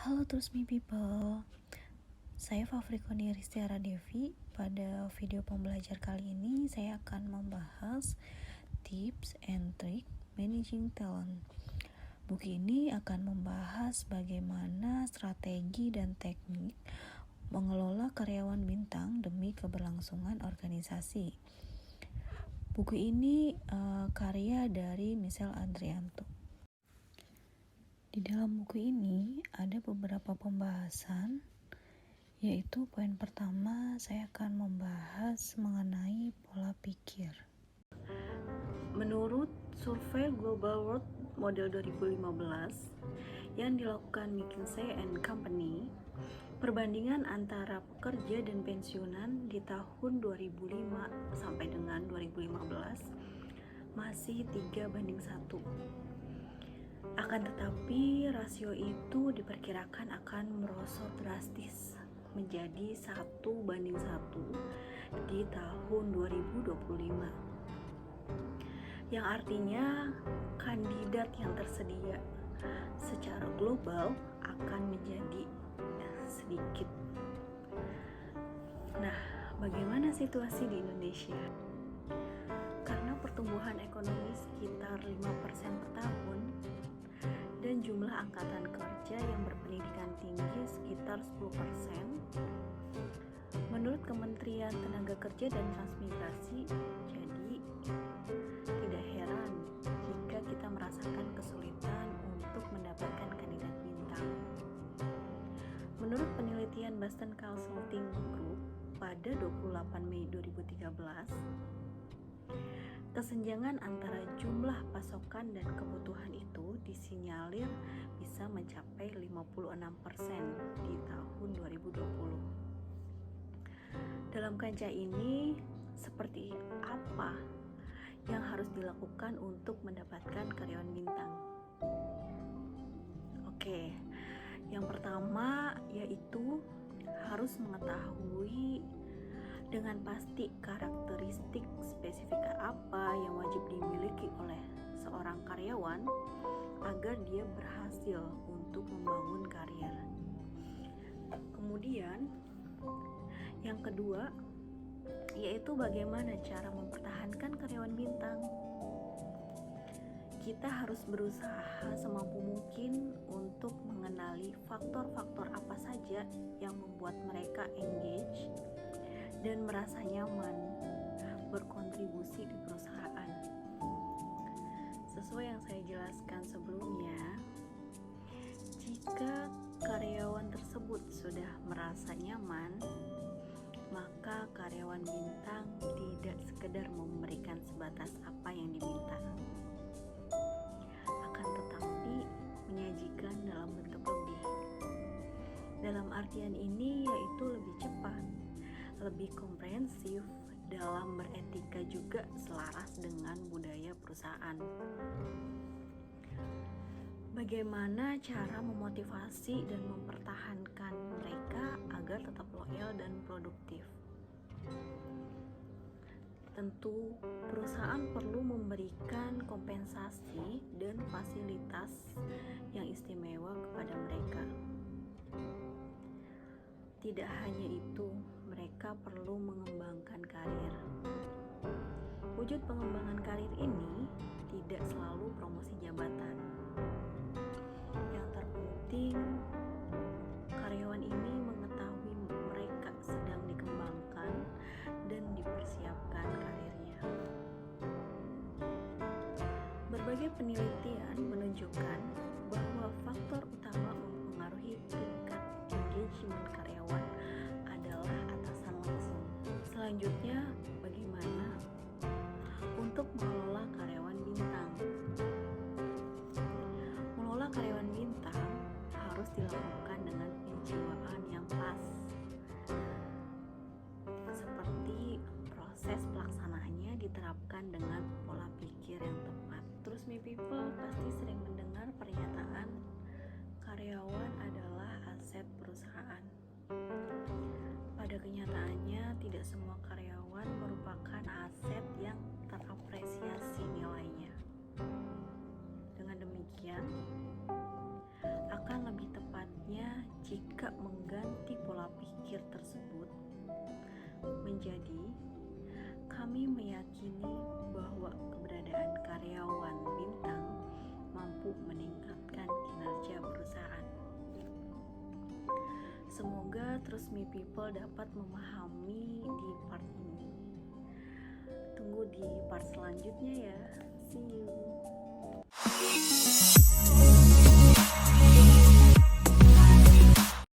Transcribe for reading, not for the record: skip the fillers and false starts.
Halo Trust Me People, saya Favrikoni Ristiara Devi. Pada video pembelajar kali ini saya akan membahas tips and trick managing talent. Buku ini akan membahas bagaimana strategi dan teknik mengelola karyawan bintang demi keberlangsungan organisasi. Buku ini karya dari Michelle Adrianto. Di dalam buku ini ada beberapa pembahasan, yaitu poin pertama saya akan membahas mengenai pola pikir. Menurut survei Global World Model 2015 yang dilakukan McKinsey & Company, perbandingan antara pekerja dan pensiunan di tahun 2005 sampai dengan 2015 masih 3:1. Akan tetapi rasio itu diperkirakan akan merosot drastis menjadi 1:1 di tahun 2025, yang artinya kandidat yang tersedia secara global akan menjadi sedikit. Nah, bagaimana situasi di Indonesia? Karena pertumbuhan ekonomi sekitar 5% per tahun dan jumlah angkatan kerja yang berpendidikan tinggi sekitar 10%, menurut Kementerian Tenaga Kerja dan Transmigrasi, jadi tidak heran jika kita merasakan kesulitan untuk mendapatkan kandidat bintang. Menurut penelitian Boston Consulting Group pada 28 Mei 2013, kesenjangan antara jumlah pasokan dan kebutuhan itu disinyalir bisa mencapai 56% di tahun 2020. Dalam kancah ini, seperti apa yang harus dilakukan untuk mendapatkan karyawan bintang? Oke, yang pertama yaitu harus mengetahui dengan pasti karakteristik spesifik apa yang wajib dimiliki oleh seorang karyawan agar dia berhasil untuk membangun karir. Kemudian yang kedua yaitu bagaimana cara mempertahankan karyawan bintang. Kita harus berusaha semampu mungkin untuk mengenali faktor-faktor apa saja yang membuat mereka engage dan merasa nyaman berkontribusi di perusahaan. Sesuai yang saya jelaskan sebelumnya, jika karyawan tersebut sudah merasa nyaman, maka karyawan bintang tidak sekedar memberikan sebatas apa yang diminta, akan tetapi menyajikan dalam bentuk lebih. Dalam artian ini yaitu lebih cepat, lebih komprehensif, dalam beretika juga selaras dengan budaya perusahaan. Bagaimana cara memotivasi dan mempertahankan mereka agar tetap loyal dan produktif? Tentu, perusahaan perlu memberikan kompensasi dan fasilitas yang istimewa kepada mereka. Tidak hanya itu, mereka perlu mengembangkan karir. Wujud pengembangan karir ini tidak selalu promosi jabatan. Yang terpenting, karyawan ini mengetahui mereka sedang dikembangkan dan dipersiapkan karirnya. Berbagai penelitian menunjukkan bahwa faktor utama mempengaruhi tingkat engagement karyawan adalah atasan langsung. Selanjutnya, bagaimana untuk mengelola karyawan bintang? Mengelola karyawan bintang harus dilakukan dengan penjiwaan yang pas, seperti proses pelaksanaannya diterapkan dengan pola pikir yang tepat. Terus me people pasti sering mendengar pernyataan karyawan adalah aset perusahaan. Pada kenyataannya, tidak semua karyawan merupakan aset yang terapresiasi nilainya. Dengan demikian, akan lebih tepatnya jika mengganti pola pikir tersebut menjadi kami meyakini bahwa keberadaan karyawan bintang mampu meningkatkan kinerja perusahaan. Semoga Trust Me People dapat memahami di part ini. Tunggu di part selanjutnya ya. See you.